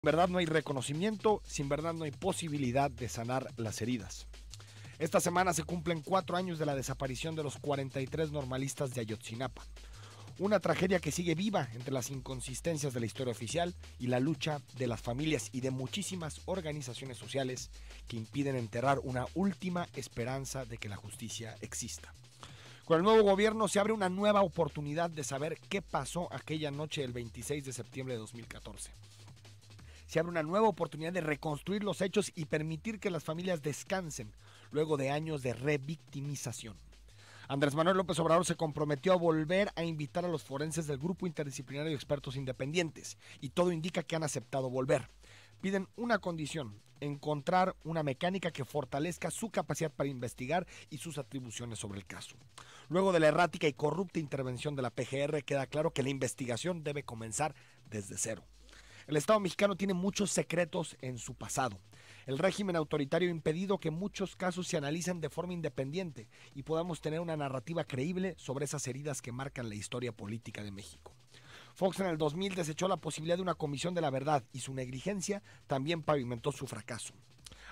verdad no hay reconocimiento, sin verdad no hay posibilidad de sanar las heridas. Esta semana se cumplen 4 años de la desaparición de los 43 normalistas de Ayotzinapa. Una tragedia que sigue viva entre las inconsistencias de la historia oficial y la lucha de las familias y de muchísimas organizaciones sociales que impiden enterrar una última esperanza de que la justicia exista. Con el nuevo gobierno se abre una nueva oportunidad de saber qué pasó aquella noche del 26 de septiembre de 2014. Se abre una nueva oportunidad de reconstruir los hechos y permitir que las familias descansen luego de años de revictimización. Andrés Manuel López Obrador se comprometió a volver a invitar a los forenses del Grupo Interdisciplinario de Expertos Independientes y todo indica que han aceptado volver. Piden una condición: encontrar una mecánica que fortalezca su capacidad para investigar y sus atribuciones sobre el caso. Luego de la errática y corrupta intervención de la PGR, queda claro que la investigación debe comenzar desde cero. El Estado mexicano tiene muchos secretos en su pasado. El régimen autoritario ha impedido que muchos casos se analicen de forma independiente y podamos tener una narrativa creíble sobre esas heridas que marcan la historia política de México. Fox en el 2000 desechó la posibilidad de una comisión de la verdad y su negligencia también pavimentó su fracaso.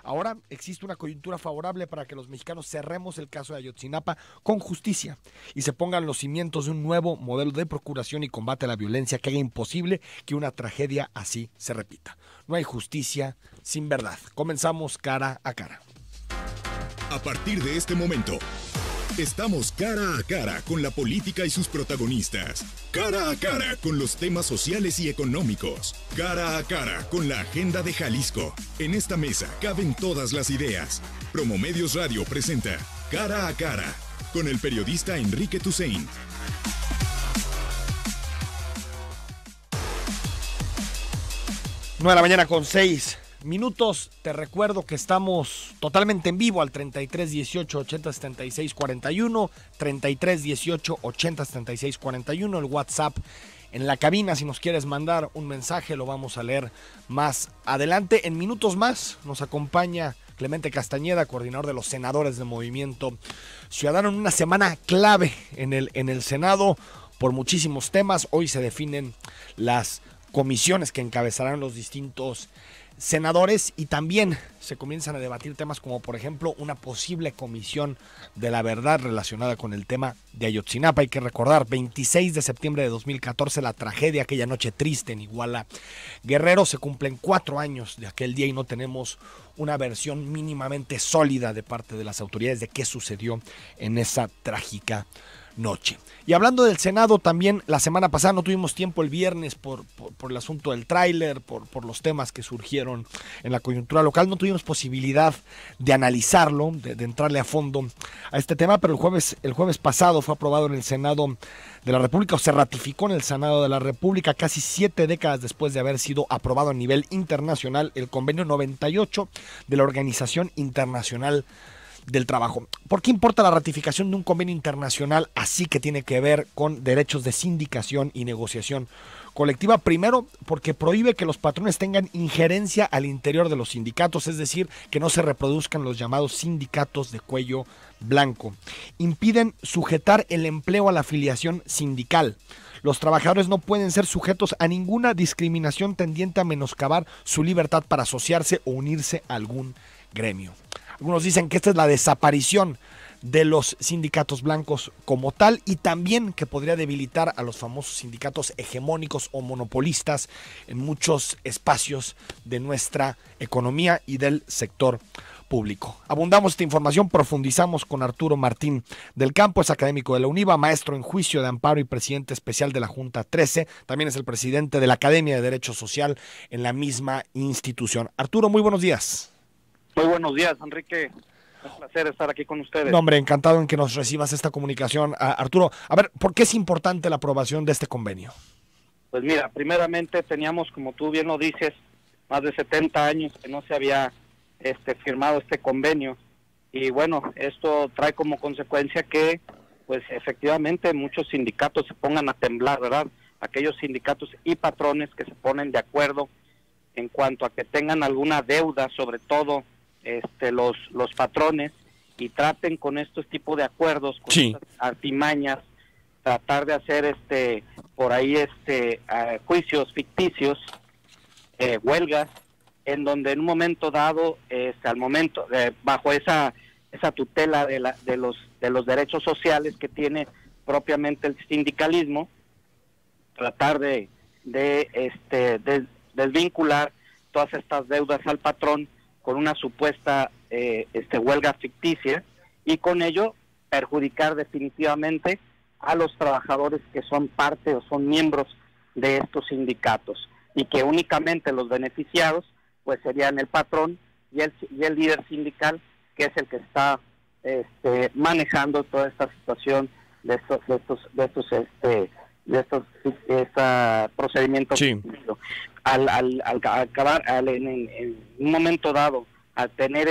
Ahora existe una coyuntura favorable para que los mexicanos cerremos el caso de Ayotzinapa con justicia y se pongan los cimientos de un nuevo modelo de procuración y combate a la violencia que haga imposible que una tragedia así se repita. No hay justicia sin verdad. Comenzamos Cara a Cara. A partir de este momento, estamos cara a cara con la política y sus protagonistas. Cara a cara con los temas sociales y económicos. Cara a cara con la agenda de Jalisco. En esta mesa caben todas las ideas. Promomedios Radio presenta Cara a Cara con el periodista Enrique Tusain. Nueve de la mañana con 6 minutos. Te recuerdo que estamos totalmente en vivo al 33 18 80 76 41, 33 18 80 76 41, el WhatsApp en la cabina. Si nos quieres mandar un mensaje, lo vamos a leer más adelante. En minutos más nos acompaña Clemente Castañeda, coordinador de los senadores de Movimiento Ciudadano, en una semana clave en el Senado por muchísimos temas. Hoy se definen las comisiones que encabezarán los distintos senadores y también se comienzan a debatir temas como, por ejemplo, una posible comisión de la verdad relacionada con el tema de Ayotzinapa. Hay que recordar, 26 de septiembre de 2014, la tragedia, aquella noche triste en Iguala Guerrero. Se cumplen 4 años de aquel día y no tenemos una versión mínimamente sólida de parte de las autoridades de qué sucedió en esa trágica noche. Y hablando del Senado, también la semana pasada no tuvimos tiempo el viernes por el asunto del tráiler, por los temas que surgieron en la coyuntura local. No tuvimos posibilidad de analizarlo, de entrarle a fondo a este tema, pero el jueves pasado fue aprobado en el Senado de la República, o se ratificó en el Senado de la República, casi 7 décadas después de haber sido aprobado a nivel internacional, el convenio 98 de la Organización Internacional del Trabajo. ¿Por qué importa la ratificación de un convenio internacional así que tiene que ver con derechos de sindicación y negociación colectiva? Primero, porque prohíbe que los patrones tengan injerencia al interior de los sindicatos, es decir, que no se reproduzcan los llamados sindicatos de cuello blanco. Impiden sujetar el empleo a la afiliación sindical. Los trabajadores no pueden ser sujetos a ninguna discriminación tendiente a menoscabar su libertad para asociarse o unirse a algún gremio. Algunos dicen que esta es la desaparición de los sindicatos blancos como tal y también que podría debilitar a los famosos sindicatos hegemónicos o monopolistas en muchos espacios de nuestra economía y del sector público. Abundamos esta información, profundizamos con Arturo Martín del Campo, es académico de la UNIVA, maestro en juicio de amparo y presidente especial de la Junta 13, también es el presidente de la Academia de Derecho Social en la misma institución. Arturo, muy buenos días. Muy buenos días, Enrique. Es un placer estar aquí con ustedes. No, hombre, encantado en que nos recibas esta comunicación. Arturo, a ver, ¿por qué es importante la aprobación de este convenio? Pues mira, primeramente teníamos, como tú bien lo dices, más de 70 años que no se había firmado este convenio. Y bueno, esto trae como consecuencia que, pues efectivamente, muchos sindicatos se pongan a temblar, ¿verdad? Aquellos sindicatos y patrones que se ponen de acuerdo en cuanto a que tengan alguna deuda, sobre todo los patrones, y traten con estos tipos de acuerdos, con estas artimañas, tratar de hacer por ahí juicios ficticios huelgas, en donde en un momento dado, al momento, bajo esa tutela de los derechos sociales que tiene propiamente el sindicalismo, tratar de desvincular todas estas deudas al patrón con una supuesta huelga ficticia, y con ello perjudicar definitivamente a los trabajadores que son parte o son miembros de estos sindicatos, y que únicamente los beneficiados pues serían el patrón y el líder sindical, que es el que está manejando toda esta situación de estos procedimientos. Sí. Al acabar en un momento dado, al tener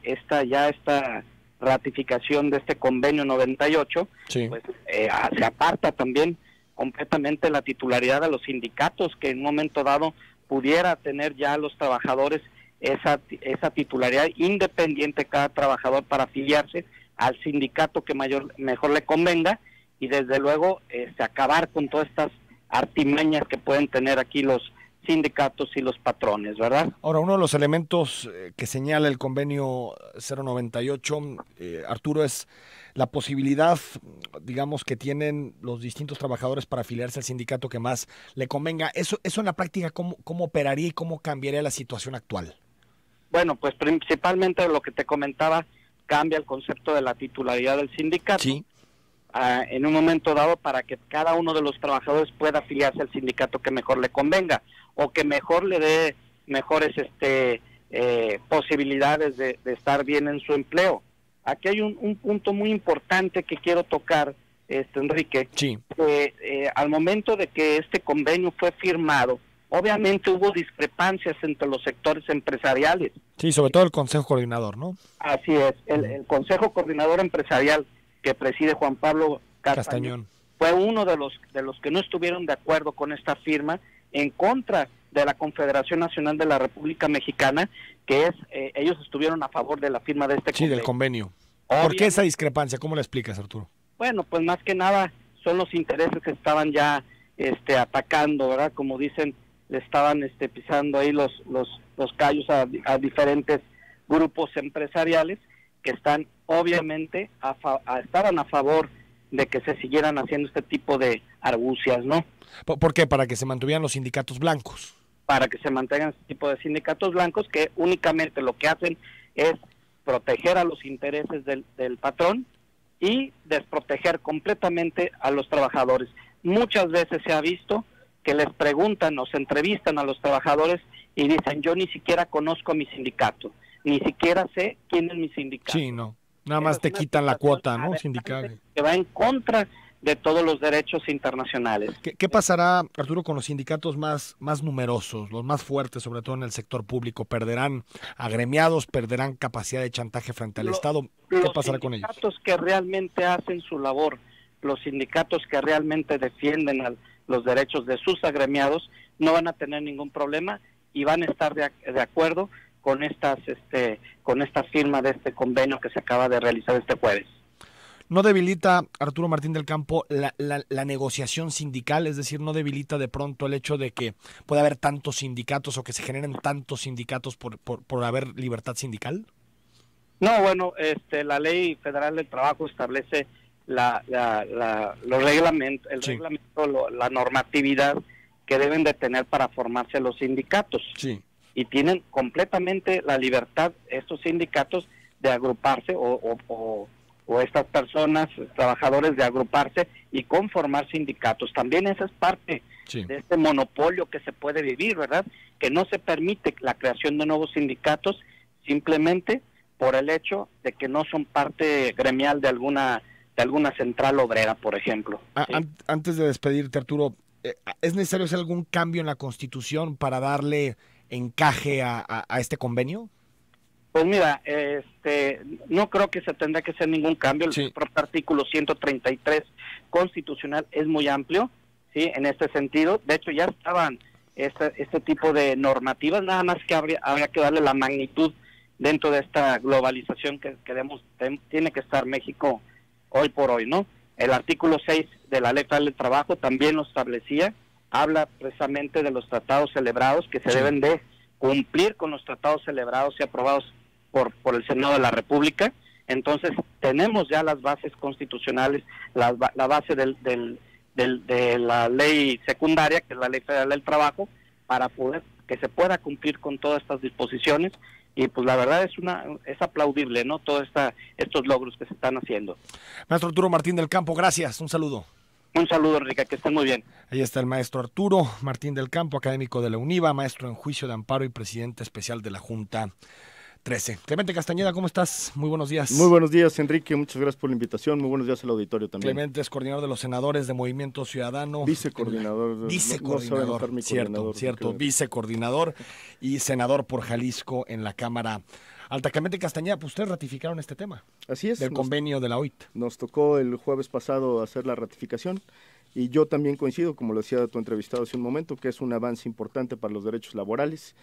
esta ratificación de este convenio 98, Sí. pues se aparta también completamente la titularidad de los sindicatos, que en un momento dado pudiera tener ya los trabajadores esa titularidad independiente cada trabajador para afiliarse al sindicato que mejor le convenga, y desde luego acabar con todas estas artimañas que pueden tener aquí los sindicatos y los patrones, ¿verdad? Ahora, uno de los elementos que señala el convenio 098, Arturo, es la posibilidad, digamos, que tienen los distintos trabajadores para afiliarse al sindicato que más le convenga. Eso en la práctica, ¿cómo operaría y cómo cambiaría la situación actual? Bueno, pues principalmente lo que te comentaba, cambia el concepto de la titularidad del sindicato. Sí. En un momento dado, para que cada uno de los trabajadores pueda afiliarse al sindicato que mejor le convenga, o que mejor le dé mejores posibilidades de estar bien en su empleo. Aquí hay un punto muy importante que quiero tocar, Enrique. Sí. Al momento de que este convenio fue firmado, obviamente hubo discrepancias entre los sectores empresariales. Sí, sobre todo el Consejo Coordinador, ¿no? Así es, el Consejo Coordinador Empresarial que preside Juan Pablo Castañón fue uno de los que no estuvieron de acuerdo con esta firma, en contra de la Confederación Nacional de la República Mexicana, que ellos estuvieron a favor de la firma de este convenio. Sí, del convenio. ¿Por qué esa discrepancia? ¿Cómo la explicas, Arturo? Bueno, pues más que nada son los intereses que estaban ya atacando, ¿verdad? Como dicen, le estaban pisando ahí los callos a diferentes grupos empresariales que están obviamente estaban a favor de que se siguieran haciendo este tipo de argucias, ¿no? ¿Por qué? Para que se mantuvieran los sindicatos blancos. Para que se mantengan este tipo de sindicatos blancos que únicamente lo que hacen es proteger a los intereses del patrón y desproteger completamente a los trabajadores. Muchas veces se ha visto que les preguntan o se entrevistan a los trabajadores y dicen, yo ni siquiera conozco a mi sindicato, ni siquiera sé quién es mi sindicato. Sí, no. Nada más te quitan la cuota, ¿no? Sindical. Que va en contra de todos los derechos internacionales. ¿Qué pasará, Arturo, con los sindicatos más numerosos, los más fuertes, sobre todo en el sector público? ¿Perderán agremiados, perderán capacidad de chantaje frente al Estado? ¿Qué pasará con ellos? Los sindicatos que realmente hacen su labor, los sindicatos que realmente defienden los derechos de sus agremiados, no van a tener ningún problema y van a estar de acuerdo con esta firma de este convenio que se acaba de realizar este jueves. ¿No debilita, Arturo Martín del Campo, la negociación sindical? Es decir, ¿no debilita de pronto el hecho de que pueda haber tantos sindicatos o que se generen tantos sindicatos por haber libertad sindical? No, bueno, la Ley Federal del Trabajo establece los reglamentos, Sí. reglamento, la normatividad que deben de tener para formarse los sindicatos. Sí. Y tienen completamente la libertad estos sindicatos de agruparse o estas personas, trabajadores, de agruparse y conformar sindicatos. También esa es parte de este monopolio que se puede vivir, ¿verdad? Que no se permite la creación de nuevos sindicatos simplemente por el hecho de que no son parte gremial de alguna central obrera, por ejemplo. ¿Sí? Antes de despedirte, Arturo, ¿es necesario hacer algún cambio en la Constitución para darle encaje a este convenio? Pues mira, no creo que se tendrá que hacer ningún cambio. Sí. El propio artículo 133 constitucional es muy amplio, sí, en este sentido. De hecho, ya estaban este tipo de normativas, nada más que habría que darle la magnitud dentro de esta globalización que tiene que estar México hoy por hoy, ¿no? El artículo 6 de la Ley Federal del Trabajo también lo establecía, habla precisamente de los tratados celebrados, que se deben de cumplir con los tratados celebrados y aprobados por el Senado de la República. Entonces tenemos ya las bases constitucionales, la base de la ley secundaria, que es la Ley Federal del Trabajo, para poder que se pueda cumplir con todas estas disposiciones. Y pues la verdad es aplaudible, ¿no? Todos estos logros que se están haciendo. Maestro Arturo Martín del Campo, gracias, un saludo. Un saludo, Enrique, que estén muy bien. Ahí está el maestro Arturo Martín del Campo, académico de la UNIVA, maestro en juicio de amparo y presidente especial de la Junta 13. Clemente Castañeda, ¿cómo estás? Muy buenos días. Muy buenos días, Enrique, muchas gracias por la invitación, muy buenos días al auditorio también. Clemente es coordinador de los senadores de Movimiento Ciudadano. Vicecoordinador. Cierto, vicecoordinador y senador por Jalisco en la Cámara Alta. Clemente Castañeda, pues ustedes ratificaron este tema. Así es. Del convenio de la OIT. Nos tocó el jueves pasado hacer la ratificación y yo también coincido, como lo decía tu entrevistado hace un momento, que es un avance importante para los derechos laborales.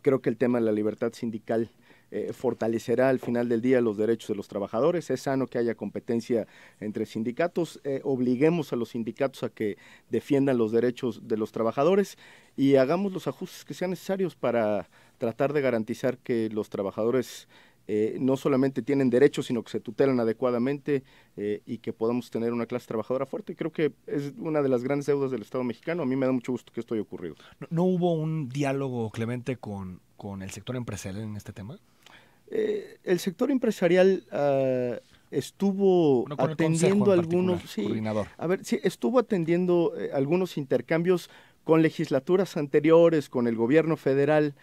Creo que el tema de la libertad sindical fortalecerá al final del día los derechos de los trabajadores. Es sano que haya competencia entre sindicatos, obliguemos a los sindicatos a que defiendan los derechos de los trabajadores y hagamos los ajustes que sean necesarios para tratar de garantizar que los trabajadores no solamente tienen derechos, sino que se tutelan adecuadamente y que podamos tener una clase trabajadora fuerte. Creo que es una de las grandes deudas del Estado mexicano. A mí me da mucho gusto que esto haya ocurrido. ¿No hubo un diálogo, Clemente, con el sector empresarial en este tema? El sector empresarial estuvo atendiendo algunos, estuvo atendiendo algunos intercambios con legislaturas anteriores, con el gobierno federal,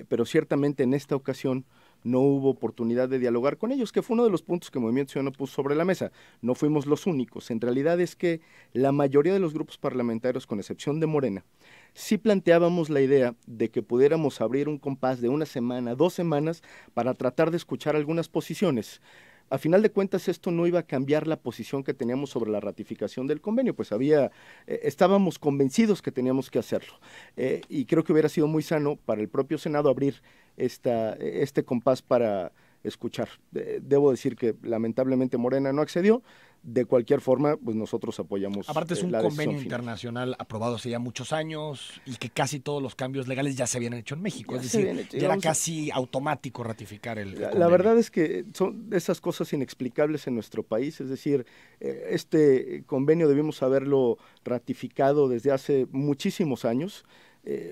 pero ciertamente en esta ocasión no hubo oportunidad de dialogar con ellos, que fue uno de los puntos que Movimiento Ciudadano puso sobre la mesa. No fuimos los únicos. En realidad es que la mayoría de los grupos parlamentarios, con excepción de Morena, sí planteábamos la idea de que pudiéramos abrir un compás de una semana, 2 semanas, para tratar de escuchar algunas posiciones. A final de cuentas, esto no iba a cambiar la posición que teníamos sobre la ratificación del convenio, pues estábamos convencidos que teníamos que hacerlo. Y creo que hubiera sido muy sano para el propio Senado abrir este compás para escuchar. Debo decir que lamentablemente Morena no accedió. De cualquier forma, pues nosotros apoyamos. Aparte es un convenio internacional aprobado hace ya muchos años y que casi todos los cambios legales ya se habían hecho en México. Es decir, ya era casi automático ratificar el convenio. La verdad es que son esas cosas inexplicables en nuestro país. Es decir, este convenio debimos haberlo ratificado desde hace muchísimos años.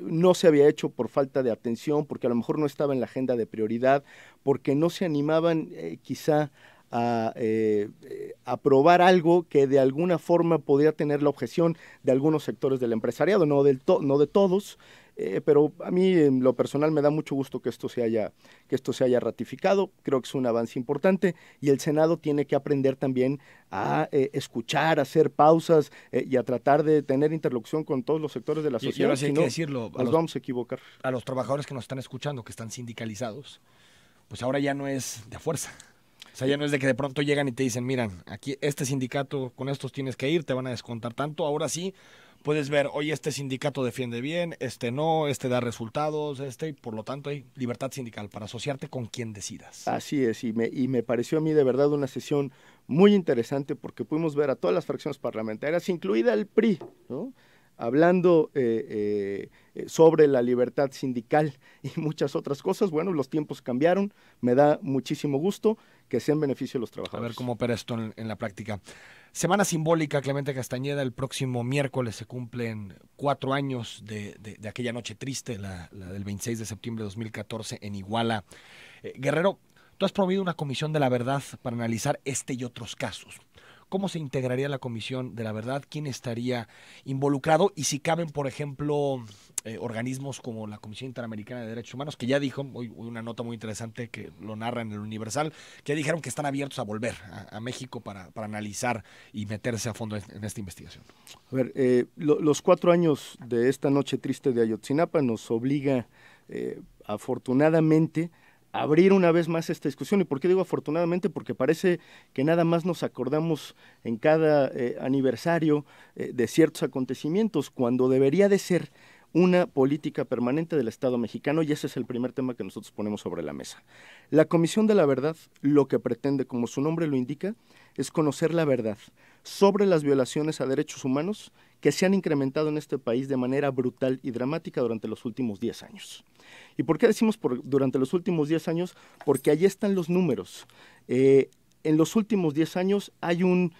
No se había hecho por falta de atención, porque a lo mejor no estaba en la agenda de prioridad, porque no se animaban quizá a aprobar algo que de alguna forma podría tener la objeción de algunos sectores del empresariado, no de todos, pero a mí en lo personal me da mucho gusto que esto se haya ratificado. Creo que es un avance importante y el Senado tiene que aprender también a escuchar, a hacer pausas y a tratar de tener interlocución con todos los sectores de la sociedad. Y ahora sí hay que decirlo, nos vamos a equivocar. A los trabajadores que nos están escuchando, que están sindicalizados, pues ahora ya no es de a fuerza. O sea, ya no es de que de pronto llegan y te dicen, miran, aquí este sindicato, con estos tienes que ir, te van a descontar tanto. Ahora sí puedes ver, oye, este sindicato defiende bien, este no, este da resultados, y por lo tanto hay libertad sindical para asociarte con quien decidas. Así es, y me pareció a mí de verdad una sesión muy interesante porque pudimos ver a todas las fracciones parlamentarias, incluida el PRI, ¿no?, hablando sobre la libertad sindical y muchas otras cosas. Bueno, los tiempos cambiaron, me da muchísimo gusto que sea en beneficio de los trabajadores. A ver cómo opera esto en la práctica. Semana simbólica, Clemente Castañeda, el próximo miércoles se cumplen 4 años de aquella noche triste, la del 26 de septiembre de 2014 en Iguala. Guerrero, tú has promovido una comisión de la verdad para analizar este y otros casos. ¿Cómo se integraría la Comisión de la Verdad? ¿Quién estaría involucrado? Y si caben, por ejemplo, organismos como la Comisión Interamericana de Derechos Humanos, que ya dijo, hoy una nota muy interesante que lo narra en el Universal, que ya dijeron que están abiertos a volver a México para analizar y meterse a fondo en esta investigación. A ver, los 4 años de esta noche triste de Ayotzinapa nos obliga, afortunadamente, abrir una vez más esta discusión. ¿Y por qué digo afortunadamente? Porque parece que nada más nos acordamos en cada aniversario de ciertos acontecimientos, cuando debería de ser una política permanente del Estado mexicano, y ese es el primer tema que nosotros ponemos sobre la mesa. La Comisión de la Verdad lo que pretende, como su nombre lo indica, es conocer la verdad sobre las violaciones a derechos humanos que se han incrementado en este país de manera brutal y dramática durante los últimos 10 años. ¿Y por qué decimos durante los últimos 10 años? Porque allí están los números. En los últimos 10 años hay un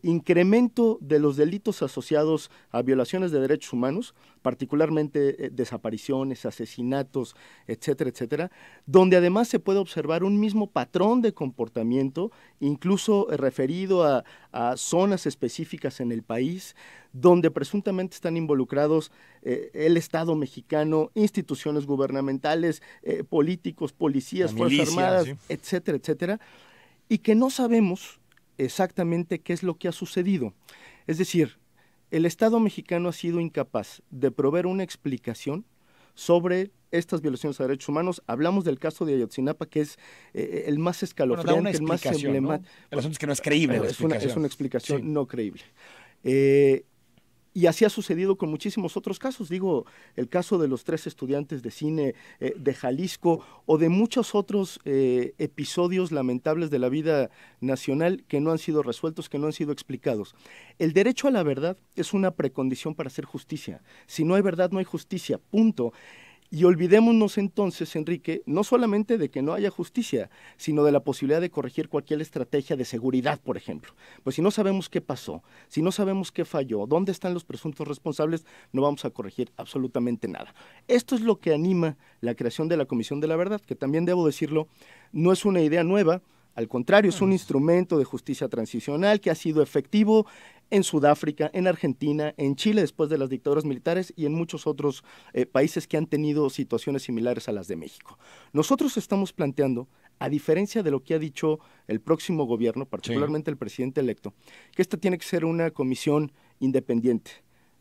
incremento de los delitos asociados a violaciones de derechos humanos, particularmente desapariciones, asesinatos, etcétera, etcétera, donde además se puede observar un mismo patrón de comportamiento, incluso referido a zonas específicas en el país, donde presuntamente están involucrados el Estado mexicano, instituciones gubernamentales, políticos, policías, Fuerzas Armadas, sí, etcétera, etcétera, y que no sabemos exactamente qué es lo que ha sucedido. Es decir, el Estado mexicano ha sido incapaz de proveer una explicación sobre estas violaciones a derechos humanos. Hablamos del caso de Ayotzinapa, que es el más escalofriante, el más emblemático. ¿No? El asunto es que no es creíble. Es una explicación sí, no creíble. Y así ha sucedido con muchísimos otros casos. Digo, el caso de los 3 estudiantes de cine de Jalisco o de muchos otros episodios lamentables de la vida nacional que no han sido resueltos, que no han sido explicados. El derecho a la verdad es una precondición para hacer justicia. Si no hay verdad, no hay justicia, punto. Y olvidémonos entonces, Enrique, no solamente de que no haya justicia, sino de la posibilidad de corregir cualquier estrategia de seguridad, por ejemplo. Pues si no sabemos qué pasó, si no sabemos qué falló, dónde están los presuntos responsables, no vamos a corregir absolutamente nada. Esto es lo que anima la creación de la Comisión de la Verdad, que también debo decirlo, no es una idea nueva. Al contrario, es un instrumento de justicia transicional que ha sido efectivo en Sudáfrica, en Argentina, en Chile después de las dictaduras militares y en muchos otros países que han tenido situaciones similares a las de México. Nosotros estamos planteando, a diferencia de lo que ha dicho el próximo gobierno, particularmente el presidente electo, que esta tiene que ser una comisión independiente,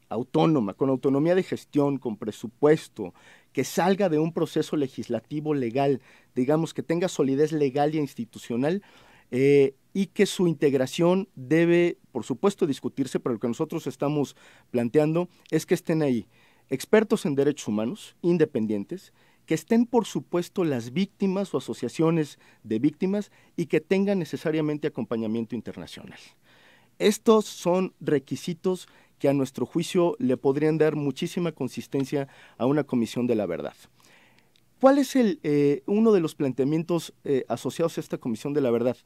autónoma, con autonomía de gestión, con presupuesto, que salga de un proceso legislativo legal, digamos que tenga solidez legal y institucional, y que su integración debe, por supuesto, discutirse, pero lo que nosotros estamos planteando es que estén ahí expertos en derechos humanos, independientes, que estén, por supuesto, las víctimas o asociaciones de víctimas y que tengan necesariamente acompañamiento internacional. Estos son requisitos que a nuestro juicio le podrían dar muchísima consistencia a una comisión de la verdad. ¿Cuál es uno de los planteamientos asociados a esta comisión de la verdad?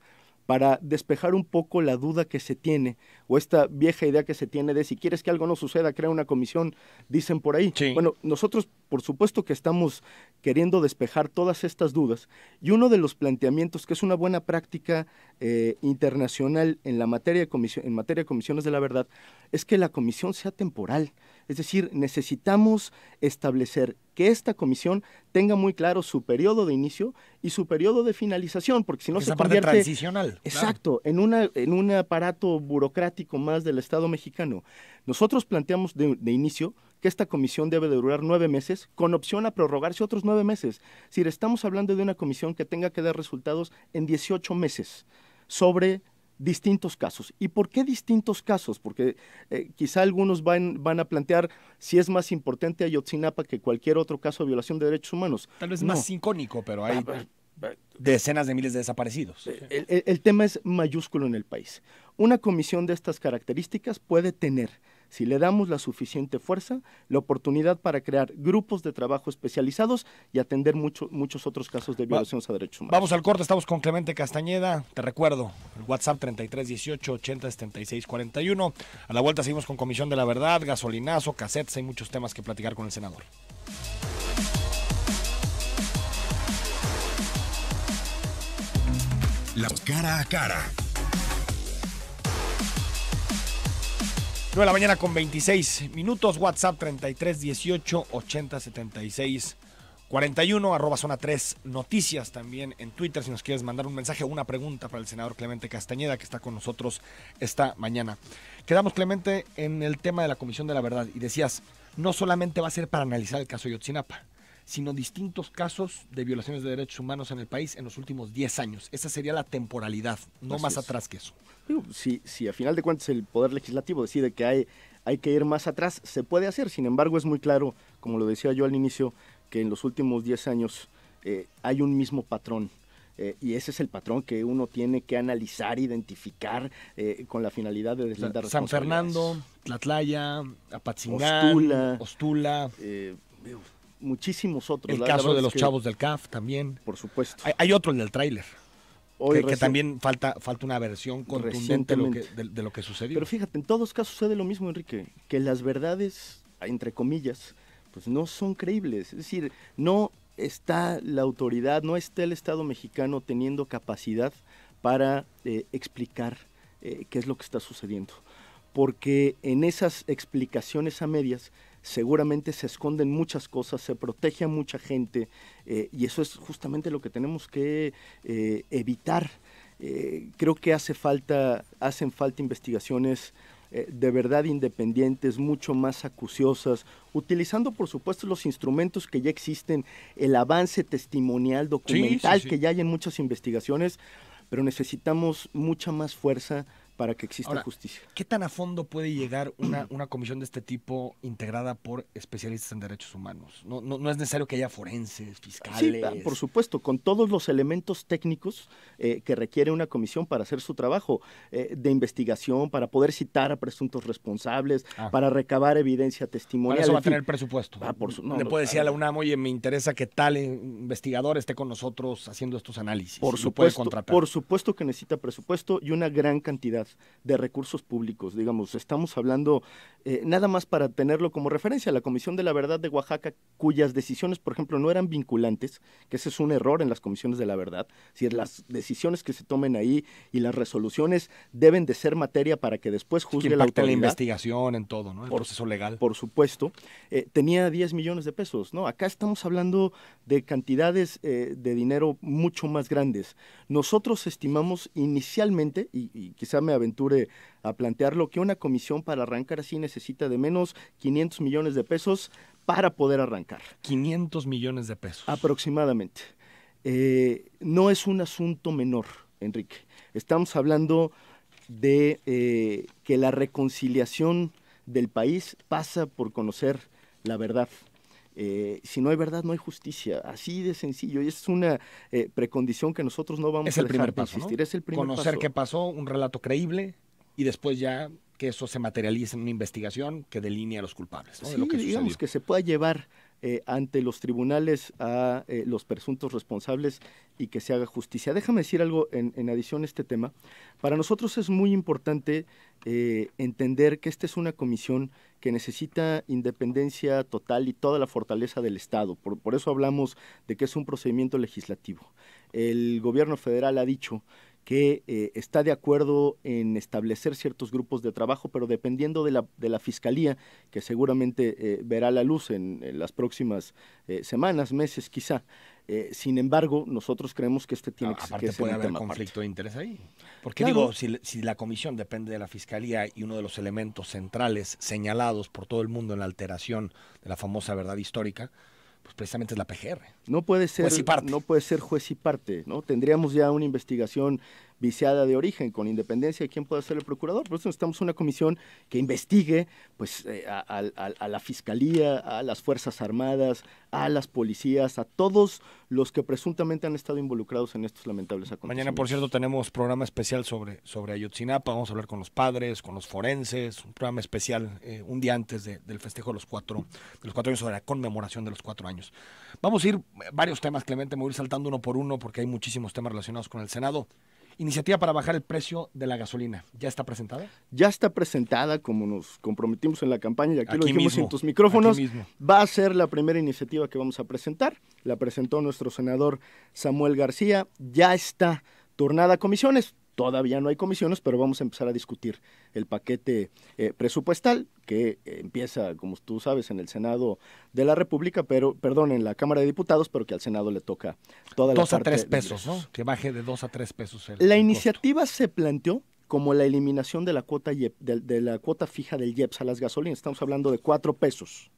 Para despejar un poco la duda que se tiene, o esta vieja idea que se tiene de si quieres que algo no suceda, crea una comisión, dicen por ahí. Sí. Bueno, nosotros por supuesto que estamos queriendo despejar todas estas dudas, y uno de los planteamientos que es una buena práctica internacional en materia de comisiones de la verdad, es que la comisión sea temporal. Es decir, necesitamos establecer que esta comisión tenga muy claro su periodo de inicio y su periodo de finalización, porque si no se convierte transicional. Exacto, claro, en un aparato burocrático más del Estado mexicano. Nosotros planteamos de inicio que esta comisión debe de durar 9 meses, con opción a prorrogarse otros 9 meses. Es decir, estamos hablando de una comisión que tenga que dar resultados en 18 meses sobre distintos casos. ¿Y por qué distintos casos? Porque quizá algunos van a plantear si es más importante Ayotzinapa que cualquier otro caso de violación de derechos humanos. Tal vez más icónico, pero hay decenas de miles de desaparecidos. El tema es mayúsculo en el país. Una comisión de estas características puede tener, si le damos la suficiente fuerza, la oportunidad para crear grupos de trabajo especializados y atender muchos otros casos de violaciones a derechos humanos. Vamos al corte, estamos con Clemente Castañeda. Te recuerdo, el WhatsApp 3318 80 76 41. A la vuelta seguimos con Comisión de la Verdad, gasolinazo, cassettes, hay muchos temas que platicar con el senador. La cara a cara. 9 de la mañana con 26 minutos, WhatsApp 3318 80 76 41, arroba zona 3 noticias, también en Twitter si nos quieres mandar un mensaje o una pregunta para el senador Clemente Castañeda, que está con nosotros esta mañana. Quedamos, Clemente, en el tema de la Comisión de la Verdad y decías, no solamente va a ser para analizar el caso Ayotzinapa, sino distintos casos de violaciones de derechos humanos en el país en los últimos 10 años. Esa sería la temporalidad, no más atrás que eso. Si a final de cuentas el Poder Legislativo decide que hay que ir más atrás, se puede hacer. Sin embargo, es muy claro, como lo decía yo al inicio, que en los últimos 10 años hay un mismo patrón y ese es el patrón que uno tiene que analizar, identificar con la finalidad de deslindar San Fernando, Tlatlaya, Apatzingán, Ostula, muchísimos otros. El caso de los chavos del CAF también. Por supuesto. Hay otro, el del tráiler. Que también falta una versión contundente de lo que sucedió. Pero fíjate, en todos casos sucede lo mismo, Enrique, que las verdades, entre comillas, pues no son creíbles. Es decir, no está la autoridad, no está el Estado mexicano teniendo capacidad para explicar qué es lo que está sucediendo. Porque en esas explicaciones a medias seguramente se esconden muchas cosas, se protege a mucha gente, y eso es justamente lo que tenemos que evitar. Creo que hacen falta investigaciones de verdad independientes, mucho más acuciosas, utilizando por supuesto los instrumentos que ya existen, el avance testimonial, documental que ya hay en muchas investigaciones, pero necesitamos mucha más fuerza para que exista justicia. ¿Qué tan a fondo puede llegar una comisión de este tipo integrada por especialistas en derechos humanos? No es necesario que haya forenses, fiscales. Sí, por supuesto, con todos los elementos técnicos que requiere una comisión para hacer su trabajo de investigación, para poder citar a presuntos responsables, para recabar evidencia testimonial. Para eso va a tener presupuesto. Le puede decir a la UNAM, oye, me interesa que tal investigador esté con nosotros haciendo estos análisis. Por supuesto que necesita presupuesto y una gran cantidad de recursos públicos. Digamos, estamos hablando, nada más para tenerlo como referencia, la Comisión de la Verdad de Oaxaca, cuyas decisiones, por ejemplo, no eran vinculantes, que ese es un error en las comisiones de la verdad, si las decisiones que se tomen ahí y las resoluciones deben de ser materia para que después juzgue la autoridad. La investigación, en todo, ¿no? El proceso legal. Por supuesto. Tenía 10 millones de pesos, ¿no? Acá estamos hablando de cantidades de dinero mucho más grandes. Nosotros estimamos inicialmente, y quizá me aventure a plantearlo, que una comisión para arrancar así necesita de menos 500 millones de pesos para poder arrancar. 500 millones de pesos. Aproximadamente. No es un asunto menor, Enrique. Estamos hablando de que la reconciliación del país pasa por conocer la verdad. Si no hay verdad, no hay justicia. Así de sencillo. Y es una precondición que nosotros no vamos a dejar de insistir. Es el primer paso. Conocer qué pasó, un relato creíble, y después ya que eso se materialice en una investigación que delinee a los culpables, ¿no? Sí, de lo que digamos sucedió. Que se pueda llevar ante los tribunales a los presuntos responsables y que se haga justicia. Déjame decir algo en adición a este tema. Para nosotros es muy importante entender que esta es una comisión que necesita independencia total y toda la fortaleza del Estado. Por eso hablamos de que es un procedimiento legislativo. El gobierno federal ha dicho que está de acuerdo en establecer ciertos grupos de trabajo, pero dependiendo de la Fiscalía, que seguramente verá la luz en las próximas semanas, meses quizá. Sin embargo, nosotros creemos que tiene que ser aparte puede haber conflicto de interés ahí. Porque claro, si la comisión depende de la Fiscalía y uno de los elementos centrales señalados por todo el mundo en la alteración de la famosa verdad histórica, pues precisamente es la PGR. No puede ser juez y parte, ¿no? Tendríamos ya una investigación viciada de origen, con independencia de quién pueda ser el procurador. Por eso necesitamos una comisión que investigue pues, a la Fiscalía, a las Fuerzas Armadas, a las policías, a todos los que presuntamente han estado involucrados en estos lamentables acontecimientos. Mañana, por cierto, tenemos programa especial sobre Ayotzinapa. Vamos a hablar con los padres, con los forenses, un programa especial un día antes del festejo de los 4 años, sobre la conmemoración de los 4 años. Vamos a ir varios temas, Clemente, me voy a ir saltando uno por uno porque hay muchísimos temas relacionados con el Senado. Iniciativa para bajar el precio de la gasolina, ¿ya está presentada? Ya está presentada, como nos comprometimos en la campaña, y aquí lo dijimos mismo, en tus micrófonos. Va a ser la primera iniciativa que vamos a presentar. La presentó nuestro senador Samuel García. Ya está turnada a comisiones. Todavía no hay comisiones, pero vamos a empezar a discutir el paquete presupuestal que empieza, como tú sabes, en el Senado de la República, en la Cámara de Diputados, pero que al Senado le toca toda la parte. 2 a 3 pesos, ¿no? Que baje de 2 a 3 pesos La iniciativa costo. Se planteó como la eliminación de la cuota de la cuota fija del IEPS a las gasolinas. Estamos hablando de 4 pesos.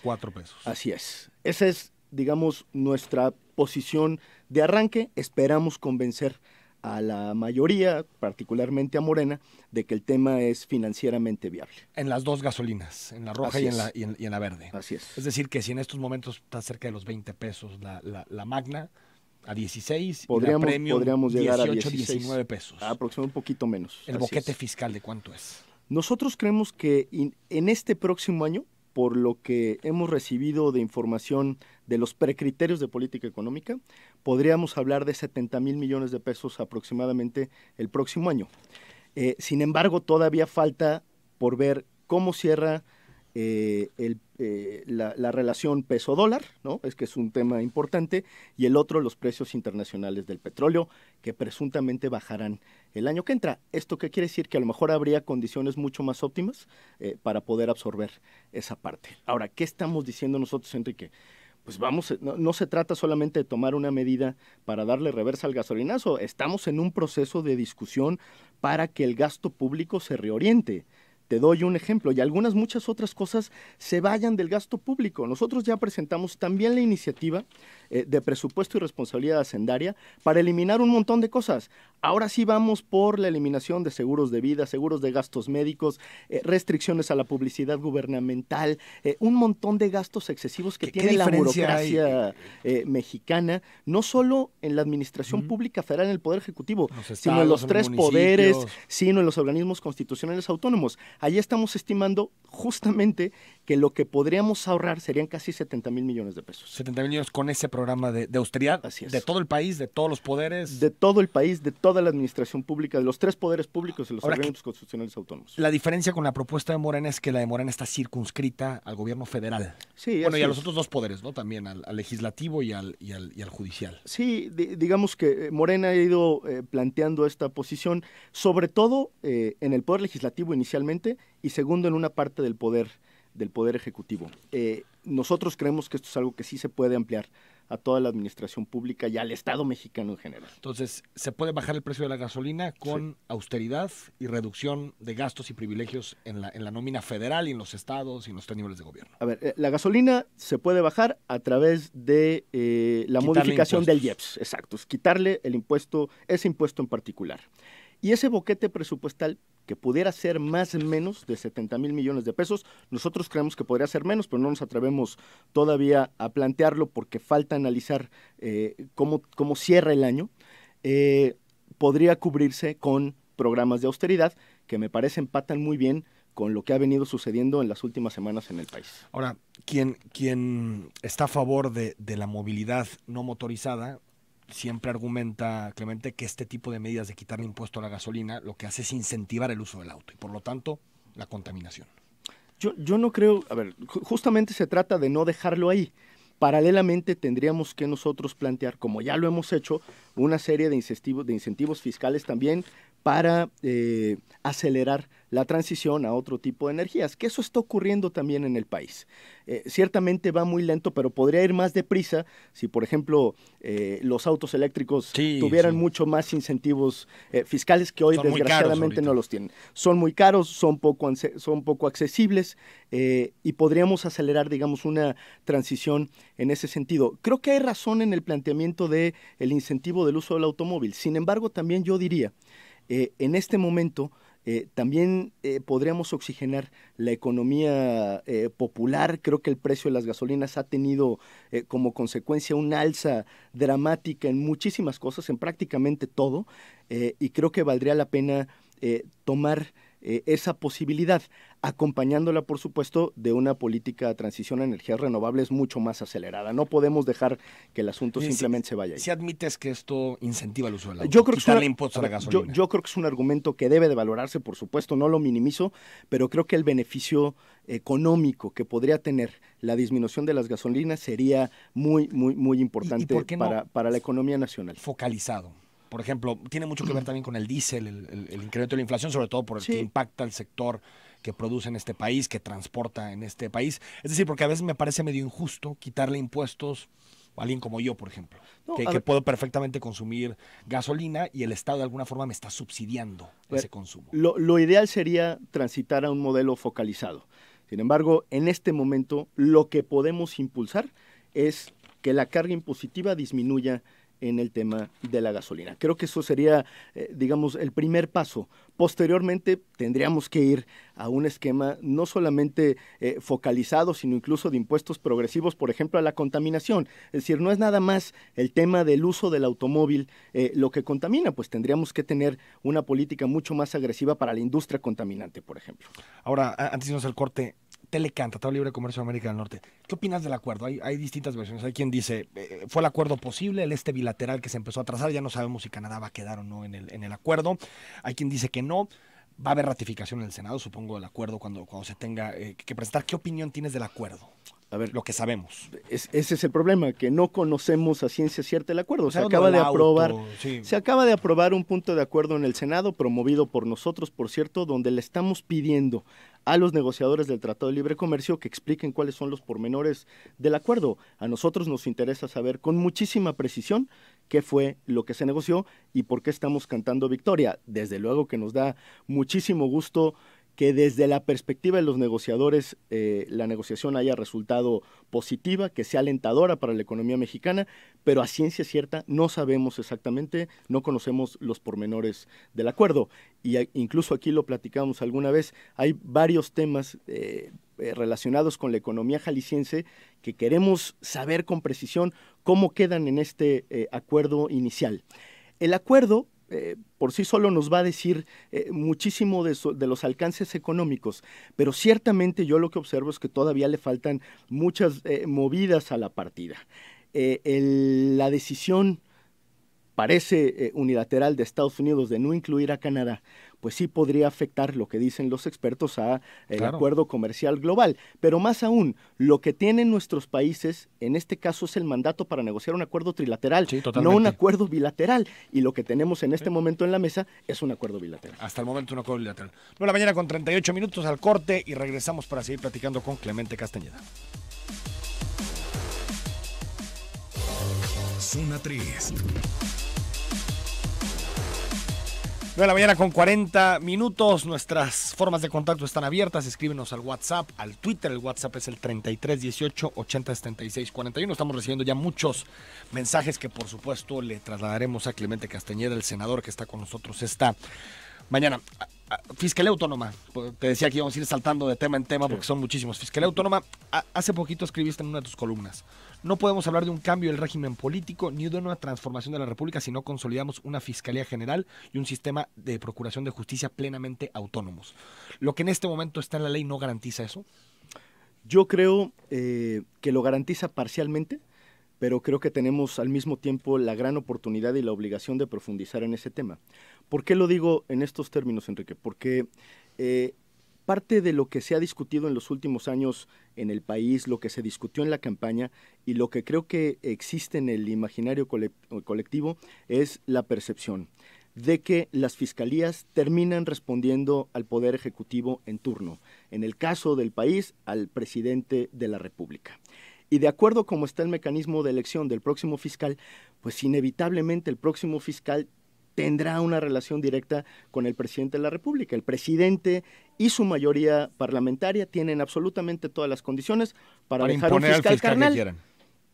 4 pesos. Así es. Esa es, digamos, nuestra posición de arranque. Esperamos convencer a la mayoría, particularmente a Morena, de que el tema es financieramente viable. En las dos gasolinas, en la roja y en la verde. Así es. Es decir, que si en estos momentos está cerca de los 20 pesos la Magna, A 16 podríamos llegar 18, a 16, 19 pesos. Aproximadamente un poquito menos. ¿El boquete fiscal de cuánto es? Nosotros creemos que en este próximo año, por lo que hemos recibido de información de los precriterios de política económica, podríamos hablar de 70,000 millones de pesos aproximadamente el próximo año. Sin embargo, todavía falta por ver cómo cierra la relación peso-dólar, ¿no? Es que es un tema importante, y el otro, los precios internacionales del petróleo, que presuntamente bajarán el año que entra. ¿Esto qué quiere decir? Que a lo mejor habría condiciones mucho más óptimas para poder absorber esa parte. Ahora, ¿qué estamos diciendo nosotros, Enrique? Pues no se trata solamente de tomar una medida para darle reversa al gasolinazo, estamos en un proceso de discusión para que el gasto público se reoriente. Te doy un ejemplo, y muchas otras cosas se vayan del gasto público. Nosotros ya presentamos también la iniciativa de presupuesto y responsabilidad hacendaria para eliminar un montón de cosas. Ahora sí vamos por la eliminación de seguros de vida, seguros de gastos médicos, restricciones a la publicidad gubernamental, un montón de gastos excesivos que tiene la burocracia mexicana, no solo en la administración pública federal, en el Poder Ejecutivo, sino en los tres poderes, sino en los organismos constitucionales autónomos. Allí estamos estimando justamente que lo que podríamos ahorrar serían casi 70,000 millones de pesos. 70,000 millones con ese programa de austeridad. Así es. De todo el país, de todos los poderes. De todo el país, de toda la administración pública, de los tres poderes públicos y los organismos constitucionales autónomos. La diferencia con la propuesta de Morena es que la de Morena está circunscrita al gobierno federal. Sí, bueno, y a los otros dos poderes, ¿no? También al legislativo y al judicial. Sí, digamos que Morena ha ido planteando esta posición, sobre todo en el poder legislativo inicialmente, y segundo en una parte del poder ejecutivo. Nosotros creemos que esto es algo que sí se puede ampliar a toda la administración pública y al Estado mexicano en general. Entonces, ¿se puede bajar el precio de la gasolina con austeridad y reducción de gastos y privilegios en la nómina federal y en los estados y en los tres niveles de gobierno? A ver, la gasolina se puede bajar a través de la modificación del IEPS. Exacto, es quitarle ese impuesto en particular. Y ese boquete presupuestal que pudiera ser más o menos de 70,000 millones de pesos, nosotros creemos que podría ser menos, pero no nos atrevemos todavía a plantearlo porque falta analizar cómo cierra el año. Podría cubrirse con programas de austeridad que me parece empatan muy bien con lo que ha venido sucediendo en las últimas semanas en el país. Ahora, quien está a favor de la movilidad no motorizada siempre argumenta, Clemente, que este tipo de medidas de quitarle impuesto a la gasolina lo que hace es incentivar el uso del auto y por lo tanto la contaminación. Yo no creo, a ver, justamente se trata de no dejarlo ahí. Paralelamente tendríamos que nosotros plantear, como ya lo hemos hecho, una serie de incentivos fiscales también para acelerar la transición a otro tipo de energías, que eso está ocurriendo también en el país. Ciertamente va muy lento, pero podría ir más deprisa si, por ejemplo, los autos eléctricos tuvieran mucho más incentivos fiscales que hoy desgraciadamente no los tienen. Son muy caros, son poco accesibles y podríamos acelerar, digamos, una transición en ese sentido. Creo que hay razón en el planteamiento del incentivo del uso del automóvil. Sin embargo, también yo diría, en este momento también podríamos oxigenar la economía popular. Creo que el precio de las gasolinas ha tenido como consecuencia una alza dramática en muchísimas cosas, en prácticamente todo, y creo que valdría la pena tomar esa posibilidad, acompañándola, por supuesto, de una política de transición a energías renovables mucho más acelerada. No podemos dejar que el asunto simplemente se vaya ahí. Si admites que esto incentiva el uso del auto, yo creo quitarle impuestos a la gasolina. Yo creo que es un argumento que debe de valorarse, por supuesto, no lo minimizo, pero creo que el beneficio económico que podría tener la disminución de las gasolinas sería muy, muy, muy importante para la economía nacional. Focalizado. Por ejemplo, tiene mucho que ver también con el diésel, el incremento de la inflación, sobre todo por el que impacta el sector que produce en este país, que transporta en este país. Es decir, porque a veces me parece medio injusto quitarle impuestos a alguien como yo, por ejemplo, que puedo perfectamente consumir gasolina y el Estado de alguna forma me está subsidiando ese consumo. Lo ideal sería transitar a un modelo focalizado. Sin embargo, en este momento lo que podemos impulsar es que la carga impositiva disminuya en el tema de la gasolina. Creo que eso sería, digamos, el primer paso. Posteriormente tendríamos que ir a un esquema no solamente focalizado, sino incluso de impuestos progresivos, por ejemplo, a la contaminación. Es decir, no es nada más el tema del uso del automóvil lo que contamina, pues tendríamos que tener una política mucho más agresiva para la industria contaminante, por ejemplo. Ahora, antes de irnos al corte, Telecan, Tratado de Libre Comercio de América del Norte. ¿Qué opinas del acuerdo? Hay distintas versiones. Hay quien dice, fue el acuerdo posible, el bilateral que se empezó a trazar, ya no sabemos si Canadá va a quedar o no en el acuerdo. Hay quien dice que no. Va a haber ratificación en el Senado, supongo, del acuerdo cuando se tenga que presentar. ¿Qué opinión tienes del acuerdo? A ver, lo que sabemos. Ese es el problema, que no conocemos a ciencia cierta el acuerdo. Se acaba de aprobar, sí. Se acaba de aprobar un punto de acuerdo en el Senado, promovido por nosotros, por cierto, donde le estamos pidiendo a los negociadores del Tratado de Libre Comercio que expliquen cuáles son los pormenores del acuerdo. A nosotros nos interesa saber con muchísima precisión qué fue lo que se negoció y por qué estamos cantando victoria. Desde luego que nos da muchísimo gusto que desde la perspectiva de los negociadores la negociación haya resultado positiva, que sea alentadora para la economía mexicana, pero a ciencia cierta no sabemos exactamente, no conocemos los pormenores del acuerdo. Y incluso aquí lo platicamos alguna vez, hay varios temas relacionados con la economía jalisciense que queremos saber con precisión cómo quedan en este acuerdo inicial. El acuerdo por sí solo nos va a decir muchísimo de los alcances económicos, pero ciertamente yo lo que observo es que todavía le faltan muchas movidas a la partida. La decisión parece unilateral de Estados Unidos de no incluir a Canadá, pues sí podría afectar lo que dicen los expertos a el acuerdo comercial global. Pero más aún, lo que tienen nuestros países, en este caso es el mandato para negociar un acuerdo trilateral, no un acuerdo bilateral. Y lo que tenemos en este momento en la mesa es un acuerdo bilateral. Hasta el momento un acuerdo bilateral. 9:38 al corte y regresamos para seguir platicando con Clemente Castañeda. Zona 3. 9:40 Nuestras formas de contacto están abiertas. Escríbenos al WhatsApp, al Twitter. El WhatsApp es el 3318-807641. Estamos recibiendo ya muchos mensajes que por supuesto le trasladaremos a Clemente Castañeda, el senador que está con nosotros esta mañana. Fiscalía Autónoma. Te decía que íbamos a ir saltando de tema en tema porque son muchísimos. Fiscalía Autónoma, hace poquito escribiste en una de tus columnas: no podemos hablar de un cambio del régimen político ni de una transformación de la República si no consolidamos una Fiscalía General y un sistema de procuración de justicia plenamente autónomos. ¿Lo que en este momento está en la ley no garantiza eso? Yo creo que lo garantiza parcialmente, pero creo que tenemos al mismo tiempo la gran oportunidad y la obligación de profundizar en ese tema. ¿Por qué lo digo en estos términos, Enrique? Porque parte de lo que se ha discutido en los últimos años en el país, lo que se discutió en la campaña y lo que creo que existe en el imaginario colectivo es la percepción de que las fiscalías terminan respondiendo al Poder Ejecutivo en turno. En el caso del país, al presidente de la República. Y de acuerdo a cómo está el mecanismo de elección del próximo fiscal, pues inevitablemente el próximo fiscal tendrá una relación directa con el presidente de la República. El presidente y su mayoría parlamentaria tienen absolutamente todas las condiciones para dejar un fiscal carnal. Que quieran.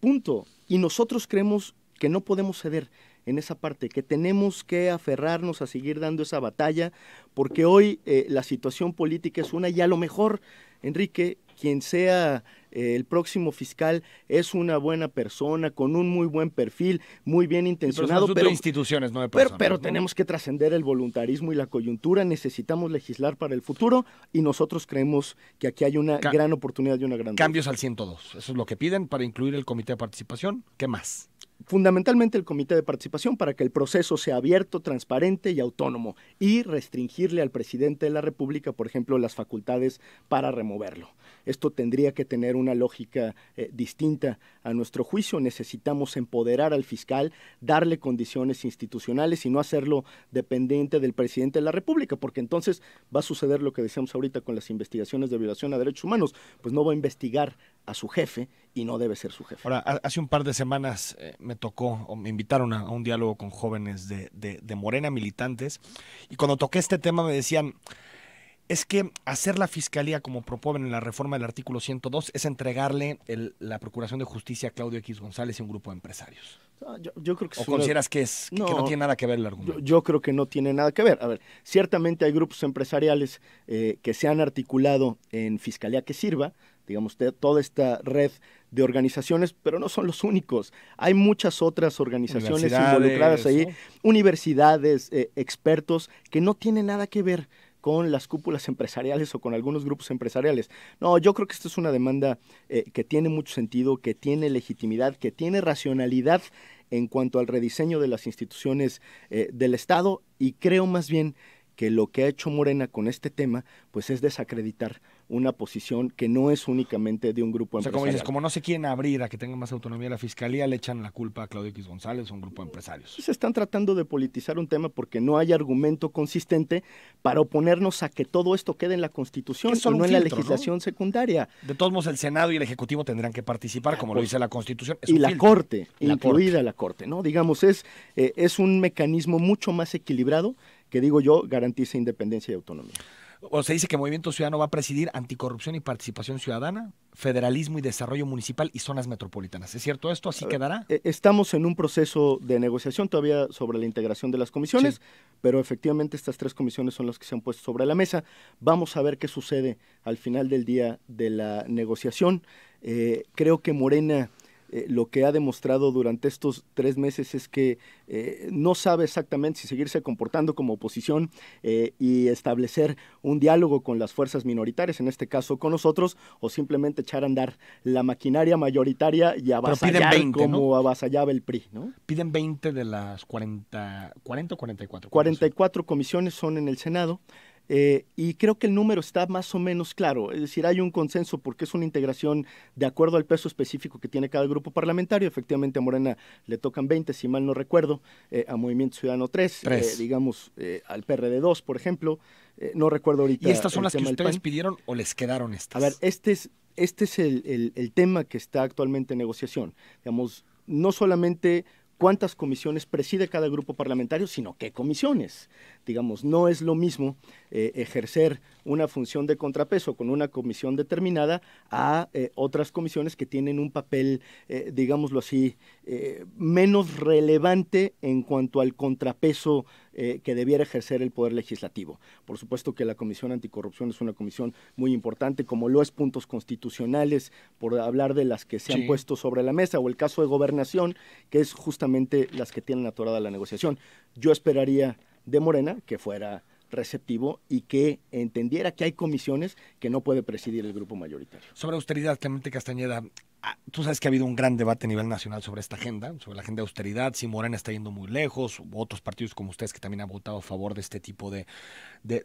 Punto. Y nosotros creemos que no podemos ceder en esa parte, que tenemos que aferrarnos a seguir dando esa batalla, porque hoy la situación política es una, y a lo mejor, Enrique, quien sea el próximo fiscal es una buena persona, con un muy buen perfil, muy bien intencionado, pero instituciones, no de personas, pero ¿no? Tenemos que trascender el voluntarismo y la coyuntura, necesitamos legislar para el futuro y nosotros creemos que aquí hay una gran oportunidad y una gran... Cambios al 102, eso es lo que piden para incluir el comité de participación. ¿Qué más? Fundamentalmente el comité de participación para que el proceso sea abierto, transparente y autónomo, y restringirle al presidente de la República, por ejemplo, las facultades para removerlo. Esto tendría que tener una lógica distinta a nuestro juicio. Necesitamos empoderar al fiscal, darle condiciones institucionales y no hacerlo dependiente del presidente de la República, porque entonces va a suceder lo que decíamos ahorita con las investigaciones de violación a derechos humanos, pues no va a investigar a su jefe y no debe ser su jefe. Ahora, hace un par de semanas me invitaron a un diálogo con jóvenes de Morena, militantes, y cuando toqué este tema me decían, es que hacer la fiscalía como proponen en la reforma del artículo 102 es entregarle la Procuración de Justicia a Claudio X González y un grupo de empresarios. Yo creo que ¿O consideras que no tiene nada que ver el argumento? Yo creo que no tiene nada que ver. A ver, ciertamente hay grupos empresariales que se han articulado en Fiscalía que Sirva, digamos, toda esta red de organizaciones, pero no son los únicos. Hay muchas otras organizaciones involucradas ahí, ¿no? Universidades, expertos, que no tienen nada que ver con las cúpulas empresariales o con algunos grupos empresariales. No, yo creo que esto es una demanda que tiene mucho sentido, que tiene legitimidad, que tiene racionalidad en cuanto al rediseño de las instituciones del Estado, y creo más bien que lo que ha hecho Morena con este tema, pues es desacreditar una posición que no es únicamente de un grupo empresarial. Como dices, como no se quieren abrir a que tenga más autonomía la Fiscalía, le echan la culpa a Claudio X González o un grupo de empresarios. Se están tratando de politizar un tema porque no hay argumento consistente para oponernos a que todo esto quede en la Constitución y no en la legislación secundaria. De todos modos, el Senado y el Ejecutivo tendrán que participar, como lo dice la Constitución. Y la Corte, incluida la Corte, ¿no? Digamos, es un mecanismo mucho más equilibrado que, digo yo, garantiza independencia y autonomía. O se dice que Movimiento Ciudadano va a presidir Anticorrupción y Participación Ciudadana, Federalismo y Desarrollo Municipal y Zonas Metropolitanas. ¿Es cierto esto? ¿Así quedará? Estamos en un proceso de negociación todavía sobre la integración de las comisiones, pero efectivamente estas 3 comisiones son las que se han puesto sobre la mesa. Vamos a ver qué sucede al final del día de la negociación. Creo que Morena lo que ha demostrado durante estos 3 meses es que no sabe exactamente si seguirse comportando como oposición y establecer un diálogo con las fuerzas minoritarias, en este caso con nosotros, o simplemente echar a andar la maquinaria mayoritaria y avasallar 20, como ¿no? avasallaba el PRI, ¿no? Piden 20 de las 40 o 44. 44 comisiones son en el Senado. Y creo que el número está más o menos claro, es decir, hay un consenso porque es una integración de acuerdo al peso específico que tiene cada grupo parlamentario. Efectivamente a Morena le tocan 20, si mal no recuerdo, a Movimiento Ciudadano 3. Digamos, al PRD 2, por ejemplo, no recuerdo ahorita. ¿Y estas son las que ustedes pidieron o les quedaron estas? A ver, este es el tema que está actualmente en negociación. Digamos, no solamente cuántas comisiones preside cada grupo parlamentario, sino qué comisiones. Digamos, no es lo mismo ejercer una función de contrapeso con una comisión determinada a otras comisiones que tienen un papel, digámoslo así, menos relevante en cuanto al contrapeso que debiera ejercer el Poder Legislativo. Por supuesto que la Comisión Anticorrupción es una comisión muy importante, como lo es puntos constitucionales, por hablar de las que se han puesto sobre la mesa, o el caso de Gobernación, que es justamente las que tienen atorada la negociación. Yo esperaría de Morena que fuera receptivo y que entendiera que hay comisiones que no puede presidir el grupo mayoritario. Sobre austeridad, Clemente Castañeda, tú sabes que ha habido un gran debate a nivel nacional sobre esta agenda, sobre la agenda de austeridad, si Morena está yendo muy lejos, u otros partidos como ustedes que también han votado a favor de este tipo de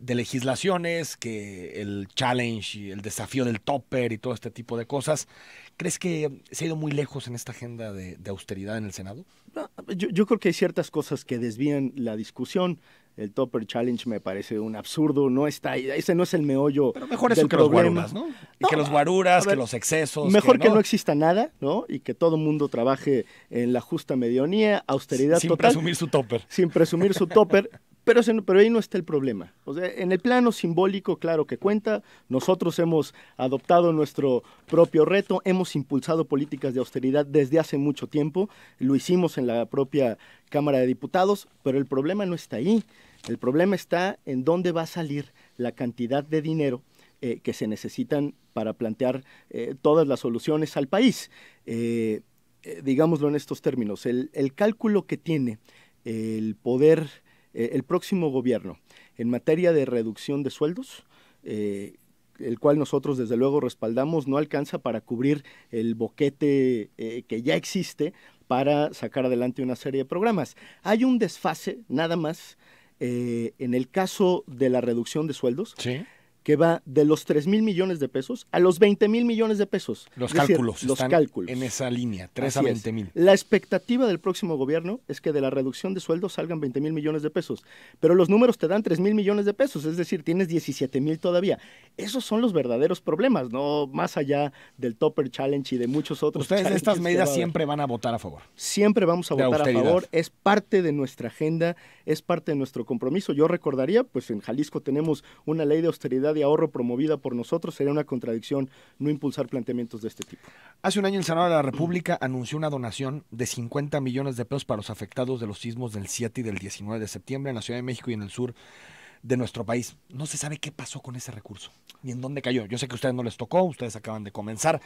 legislaciones, que el challenge y el desafío del topper y todo este tipo de cosas. ¿Crees que se ha ido muy lejos en esta agenda de austeridad en el Senado? No, yo creo que hay ciertas cosas que desvían la discusión. El Topper Challenge me parece un absurdo, no está ahí, ese no es el meollo. Pero mejor eso que problema. Los guaruras, ¿no? Y que los guaruras, que los excesos. Mejor que no exista nada, ¿no? Y que todo mundo trabaje en la justa medianía, austeridad sin total. Sin presumir su topper. Sin presumir su topper. Pero ahí no está el problema. O sea, en el plano simbólico, claro que cuenta. Nosotros hemos adoptado nuestro propio reto, hemos impulsado políticas de austeridad desde hace mucho tiempo. Lo hicimos en la propia Cámara de Diputados, pero el problema no está ahí. El problema está en dónde va a salir la cantidad de dinero que se necesitan para plantear todas las soluciones al país. Digámoslo en estos términos, el cálculo que tiene el poder, el próximo gobierno en materia de reducción de sueldos, el cual nosotros desde luego respaldamos, no alcanza para cubrir el boquete que ya existe para sacar adelante una serie de programas. Hay un desfase nada más en el caso de la reducción de sueldos, ¿sí?, que va de los 3,000 millones de pesos a los 20,000 millones de pesos. Los cálculos están en esa línea, 3 a 20,000. La expectativa del próximo gobierno es que de la reducción de sueldos salgan 20,000 millones de pesos, pero los números te dan 3,000 millones de pesos, es decir, tienes 17,000 todavía. Esos son los verdaderos problemas, no más allá del Topper Challenge y de muchos otros. Ustedes de estas medidas siempre van a votar a favor. Siempre vamos a votar a favor, es parte de nuestra agenda, es parte de nuestro compromiso. Yo recordaría, pues en Jalisco tenemos una ley de austeridad y ahorro promovida por nosotros, sería una contradicción no impulsar planteamientos de este tipo. Hace un año el Senado de la República anunció una donación de 50 millones de pesos para los afectados de los sismos del 7 y del 19 de septiembre en la Ciudad de México y en el sur de nuestro país. No se sabe qué pasó con ese recurso, ni en dónde cayó. Yo sé que a ustedes no les tocó, ustedes acaban de comenzar,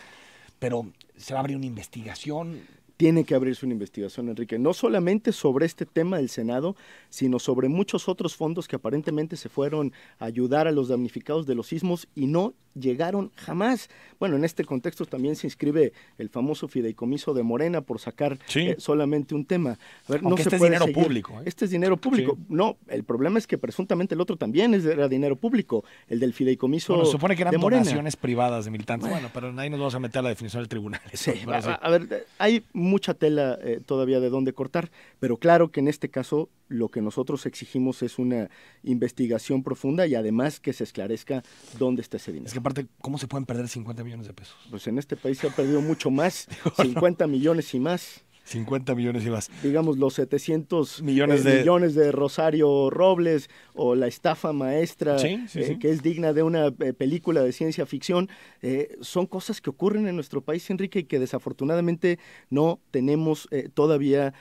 pero se va a abrir una investigación. Tiene que abrirse una investigación, Enrique, no solamente sobre este tema del Senado, sino sobre muchos otros fondos que aparentemente se fueron a ayudar a los damnificados de los sismos y no llegaron jamás. Bueno, en este contexto también se inscribe el famoso fideicomiso de Morena por sacar solamente un tema. A ver, no se puede dinero público. Este es dinero público. Sí. No, el problema es que presuntamente el otro también era dinero público, el del fideicomiso de Morena. Se supone que eran donaciones privadas de militantes. Bueno, pero ahí nos vamos a meter a la definición del tribunal. Sí, a ver, hay mucha tela todavía de dónde cortar, pero claro que en este caso lo que nosotros exigimos es una investigación profunda y además que se esclarezca dónde está ese dinero. Es que aparte, ¿cómo se pueden perder 50 millones de pesos? Pues en este país se ha perdido mucho más, 50 millones y más. 50 millones y más. Digamos, los 700 millones de Rosario Robles o la estafa maestra, que es digna de una película de ciencia ficción, son cosas que ocurren en nuestro país, Enrique, y que desafortunadamente no tenemos todavía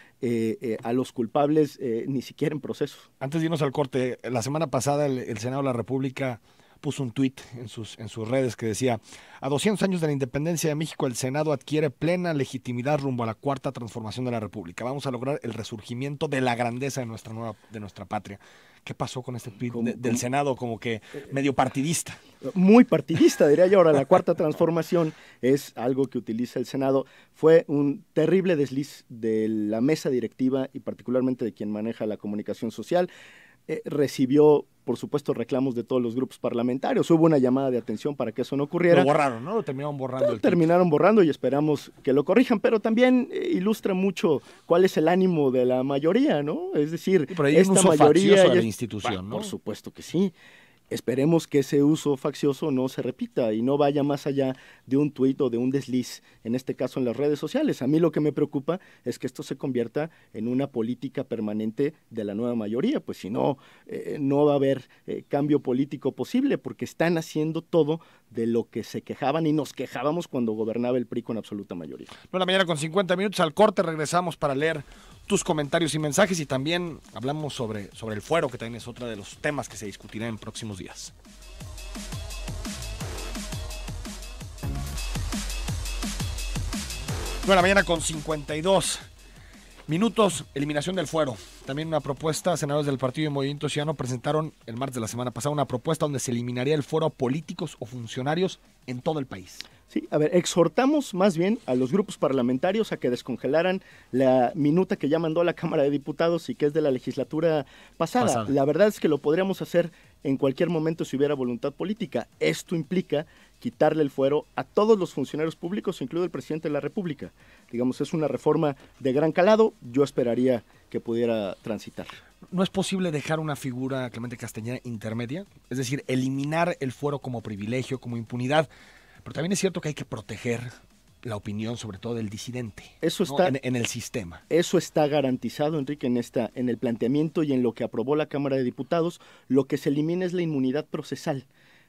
a los culpables ni siquiera en proceso. Antes de irnos al corte, la semana pasada el Senado de la República puso un tuit en sus redes que decía: a 200 años de la independencia de México, el Senado adquiere plena legitimidad rumbo a la cuarta transformación de la República. Vamos a lograr el resurgimiento de la grandeza de nuestra patria. ¿Qué pasó con este tuit del Senado como que medio partidista? Muy partidista, diría yo. Ahora, la cuarta transformación es algo que utiliza el Senado. Fue un terrible desliz de la mesa directiva y particularmente de quien maneja la comunicación social. Recibió, por supuesto, reclamos de todos los grupos parlamentarios. Hubo una llamada de atención para que eso no ocurriera. Lo borraron, ¿no? Lo terminaron borrando. Terminaron borrando y esperamos que lo corrijan, pero también ilustra mucho cuál es el ánimo de la mayoría, ¿no? Es decir, pero hay un uso faccioso de la institución, ¿no? Por supuesto que sí. Esperemos que ese uso faccioso no se repita y no vaya más allá de un tuit o de un desliz, en este caso en las redes sociales. A mí lo que me preocupa es que esto se convierta en una política permanente de la nueva mayoría, pues si no, no va a haber cambio político posible, porque están haciendo todo de lo que se quejaban y nos quejábamos cuando gobernaba el PRI con absoluta mayoría. 9:50 con 50 minutos, al corte regresamos para leer tus comentarios y mensajes y también hablamos sobre el fuero, que también es otro de los temas que se discutirá en próximos días. Mañana con 52 minutos, eliminación del fuero. También una propuesta, senadores del Partido y Movimiento Ciudadano presentaron el martes de la semana pasada una propuesta donde se eliminaría el fuero a políticos o funcionarios en todo el país. Sí, a ver, exhortamos más bien a los grupos parlamentarios a que descongelaran la minuta que ya mandó a la Cámara de Diputados y que es de la legislatura pasada. La verdad es que lo podríamos hacer en cualquier momento si hubiera voluntad política. Esto implica quitarle el fuero a todos los funcionarios públicos, incluido el presidente de la República. Digamos, es una reforma de gran calado, yo esperaría que pudiera transitar. ¿No es posible dejar una figura, Clemente Castañeda, intermedia? Es decir, eliminar el fuero como privilegio, como impunidad, pero también es cierto que hay que proteger la opinión, sobre todo del disidente, eso está, ¿no? en el sistema. Eso está garantizado, Enrique, en el planteamiento y en lo que aprobó la Cámara de Diputados. Lo que se elimina es la inmunidad procesal.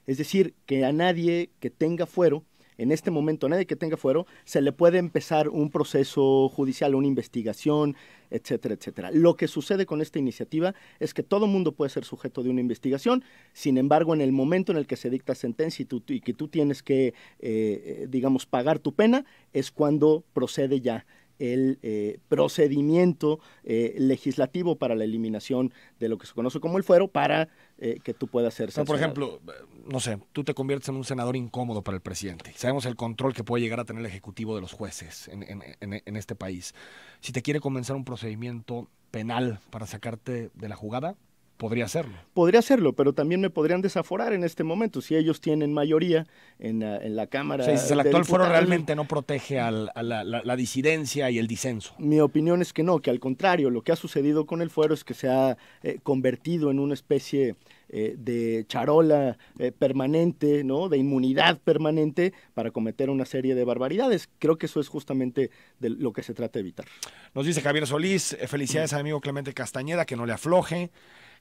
Es decir, que a nadie que tenga fuero, en este momento a nadie que tenga fuero, se le puede empezar un proceso judicial, una investigación, etcétera, etcétera. Lo que sucede con esta iniciativa es que todo mundo puede ser sujeto de una investigación, sin embargo, en el momento en el que se dicta sentencia y que tú tienes que, digamos, pagar tu pena, es cuando procede ya el procedimiento legislativo para la eliminación de lo que se conoce como el fuero para que tú puedas ser sancionado. Por ejemplo, no sé, tú te conviertes en un senador incómodo para el presidente. Sabemos el control que puede llegar a tener el ejecutivo de los jueces en este país. Si te quiere comenzar un procedimiento penal para sacarte de la jugada, podría hacerlo. Podría hacerlo, pero también me podrían desaforar en este momento si ellos tienen mayoría en la Cámara. Sí, si el actual fuero realmente no protege a la disidencia y el disenso. Mi opinión es que no, que al contrario, lo que ha sucedido con el fuero es que se ha convertido en una especie de charola permanente, ¿no? De inmunidad permanente para cometer una serie de barbaridades. Creo que eso es justamente de lo que se trata de evitar. Nos dice Javier Solís, felicidades al amigo Clemente Castañeda, que no le afloje.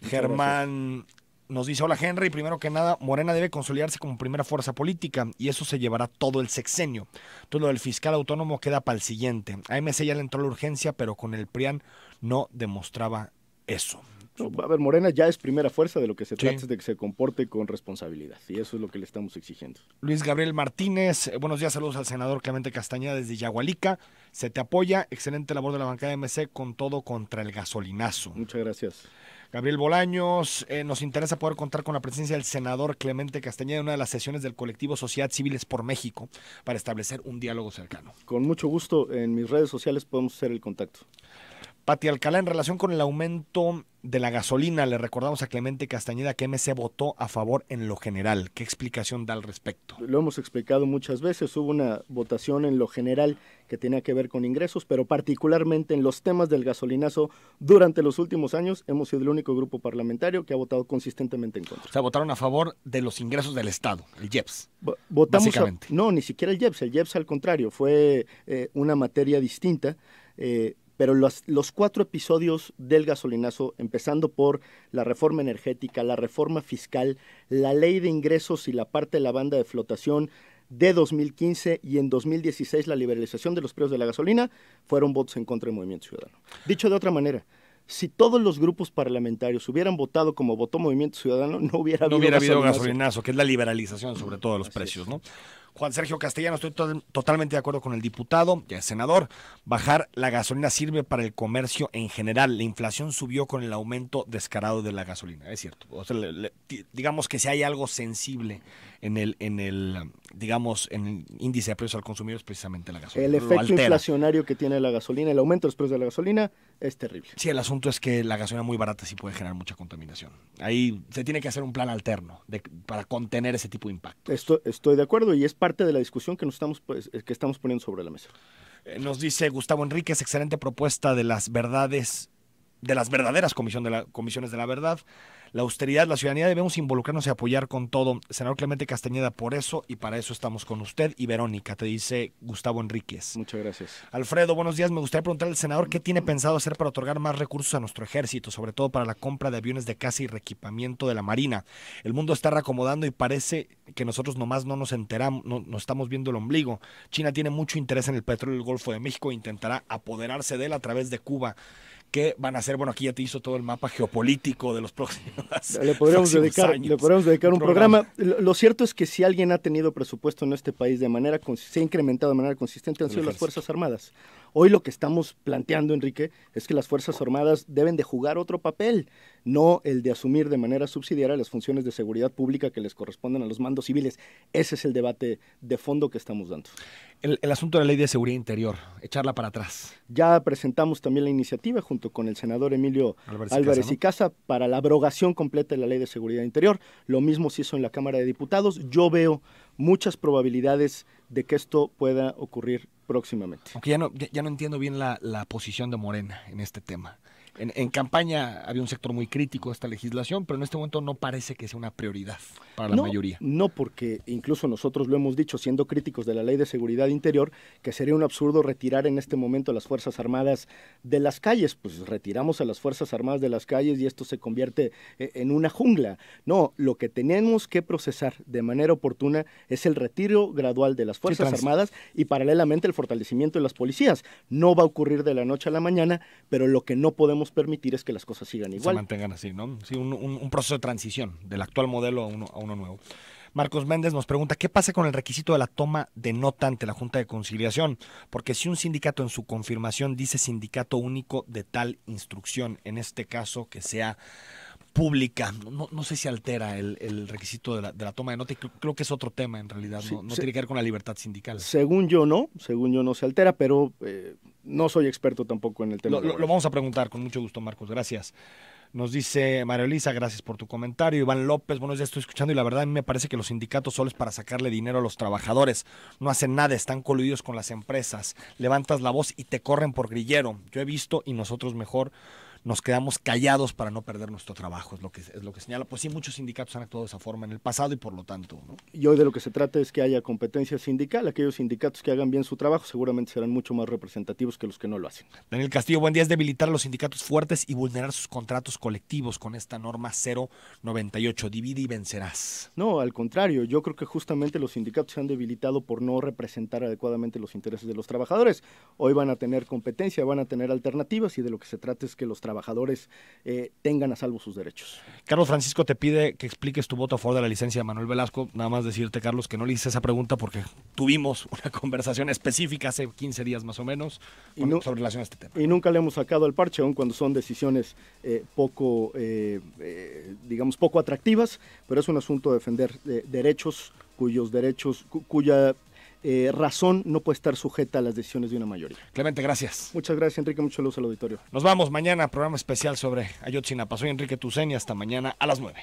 Germán nos dice, hola Henry, primero que nada, Morena debe consolidarse como primera fuerza política y eso se llevará todo el sexenio. Entonces lo del fiscal autónomo queda para el siguiente. A MC ya le entró la urgencia, pero con el PRIAN no demostraba eso. A ver, Morena ya es primera fuerza, de lo que se trata es de que se comporte con responsabilidad y eso es lo que le estamos exigiendo. Luis Gabriel Martínez, buenos días, saludos al senador Clemente Castañeda desde Yagualica, se te apoya, excelente labor de la bancada de MC con todo contra el gasolinazo. Muchas gracias. Gabriel Bolaños, nos interesa poder contar con la presencia del senador Clemente Castañeda en una de las sesiones del colectivo Sociedad Civiles por México para establecer un diálogo cercano. Con mucho gusto, en mis redes sociales podemos hacer el contacto. Pati Alcalá, en relación con el aumento de la gasolina, le recordamos a Clemente Castañeda que MC votó a favor en lo general. ¿Qué explicación da al respecto? Lo hemos explicado muchas veces, hubo una votación en lo general que tenía que ver con ingresos, pero particularmente en los temas del gasolinazo, durante los últimos años hemos sido el único grupo parlamentario que ha votado consistentemente en contra. O sea, votaron a favor de los ingresos del Estado, el IEPS. Votamos básicamente. No, ni siquiera el IEPS al contrario, fue una materia distinta, pero los 4 episodios del gasolinazo, empezando por la reforma energética, la reforma fiscal, la ley de ingresos y la parte de la banda de flotación de 2015 y en 2016 la liberalización de los precios de la gasolina, fueron votos en contra del Movimiento Ciudadano. Dicho de otra manera, si todos los grupos parlamentarios hubieran votado como votó Movimiento Ciudadano, no hubiera habido gasolinazo, que es la liberalización sobre todo de los precios, ¿no? Juan Sergio Castellano, estoy totalmente de acuerdo con el diputado, ya es senador. Bajar la gasolina sirve para el comercio en general. La inflación subió con el aumento descarado de la gasolina, es cierto. O sea, digamos que si hay algo sensible en el índice de precios al consumidor es precisamente la gasolina. El efecto inflacionario que tiene la gasolina, el aumento de los precios de la gasolina es terrible. Sí, el asunto es que la gasolina muy barata sí puede generar mucha contaminación. Ahí se tiene que hacer un plan alterno para contener ese tipo de impacto. Estoy de acuerdo y es parte de la discusión que estamos poniendo sobre la mesa. Nos dice Gustavo Enríquez, excelente propuesta de las verdaderas comisiones de la verdad. La austeridad, la ciudadanía debemos involucrarnos y apoyar con todo. Senador Clemente Castañeda, por eso y para eso estamos con usted y Verónica, te dice Gustavo Enríquez. Muchas gracias. Alfredo, buenos días. Me gustaría preguntarle al senador qué tiene pensado hacer para otorgar más recursos a nuestro ejército, sobre todo para la compra de aviones de caza y reequipamiento de la Marina. El mundo está reacomodando y parece que nosotros nomás no nos enteramos, no estamos viendo el ombligo. China tiene mucho interés en el petróleo del Golfo de México e intentará apoderarse de él a través de Cuba. ¿Qué van a hacer? Bueno, aquí ya te hizo todo el mapa geopolítico de los próximos Le podríamos dedicar un programa. Lo cierto es que si alguien ha tenido presupuesto en este país se ha incrementado de manera consistente han sido las Fuerzas Armadas. Hoy lo que estamos planteando, Enrique, es que las Fuerzas Armadas deben de jugar otro papel, no el de asumir de manera subsidiaria las funciones de seguridad pública que les corresponden a los mandos civiles. Ese es el debate de fondo que estamos dando. El asunto de la Ley de Seguridad Interior, echarla para atrás. Ya presentamos también la iniciativa junto con el senador Emilio Álvarez y Casa para la abrogación completa de la Ley de Seguridad Interior. Lo mismo se hizo en la Cámara de Diputados. Yo veo muchas probabilidades de que esto pueda ocurrir próximamente. Aunque ya no entiendo bien la posición de Morena en este tema. En campaña había un sector muy crítico de esta legislación, pero en este momento no parece que sea una prioridad para la mayoría. No, porque incluso nosotros lo hemos dicho, siendo críticos de la Ley de Seguridad Interior, que sería un absurdo retirar en este momento a las Fuerzas Armadas de las calles. Pues retiramos a las Fuerzas Armadas de las calles y esto se convierte en una jungla. No, lo que tenemos que procesar de manera oportuna es el retiro gradual de las Fuerzas Armadas y paralelamente el fortalecimiento de las policías. No va a ocurrir de la noche a la mañana, pero lo que no podemos permitir es que las cosas sigan igual. Se mantengan así, ¿no? Sí, un proceso de transición del actual modelo a uno nuevo. Marcos Méndez nos pregunta, ¿qué pasa con el requisito de la toma de nota ante la Junta de Conciliación? Porque si un sindicato en su confirmación dice sindicato único de tal instrucción, en este caso que sea pública, no sé si altera el requisito de la toma de nota, y creo que es otro tema en realidad, sí, no tiene que ver con la libertad sindical. Según yo no se altera, pero no soy experto tampoco en el tema. Lo vamos a preguntar con mucho gusto, Marcos, gracias. Nos dice María Elisa, gracias por tu comentario. Iván López, buenos días, estoy escuchando y la verdad a mí me parece que los sindicatos solo es para sacarle dinero a los trabajadores. No hacen nada, están coludidos con las empresas. Levantas la voz y te corren por grillero. Yo he visto y nosotros mejor nos quedamos callados para no perder nuestro trabajo, es lo que señala. Pues sí, muchos sindicatos han actuado de esa forma en el pasado y por lo tanto, ¿no? Y hoy de lo que se trata es que haya competencia sindical. Aquellos sindicatos que hagan bien su trabajo seguramente serán mucho más representativos que los que no lo hacen. Daniel Castillo, buen día. Es debilitar a los sindicatos fuertes y vulnerar sus contratos colectivos con esta norma 098. Divide y vencerás. No, al contrario, yo creo que justamente los sindicatos se han debilitado por no representar adecuadamente los intereses de los trabajadores. Hoy van a tener competencia, van a tener alternativas y de lo que se trata es que los trabajadores tengan a salvo sus derechos. Carlos Francisco te pide que expliques tu voto a favor de la licencia de Manuel Velasco. Nada más decirte, Carlos, que no le hice esa pregunta porque tuvimos una conversación específica hace 15 días más o menos sobre relación a este tema. Y nunca le hemos sacado al parche, aun cuando son decisiones poco atractivas, pero es un asunto de defender derechos cuya razón no puede estar sujeta a las decisiones de una mayoría. Clemente, gracias. Muchas gracias, Enrique. Mucho saludos al auditorio. Nos vamos mañana, programa especial sobre Ayotzinapa. Soy Enrique Tucen y hasta mañana a las 9.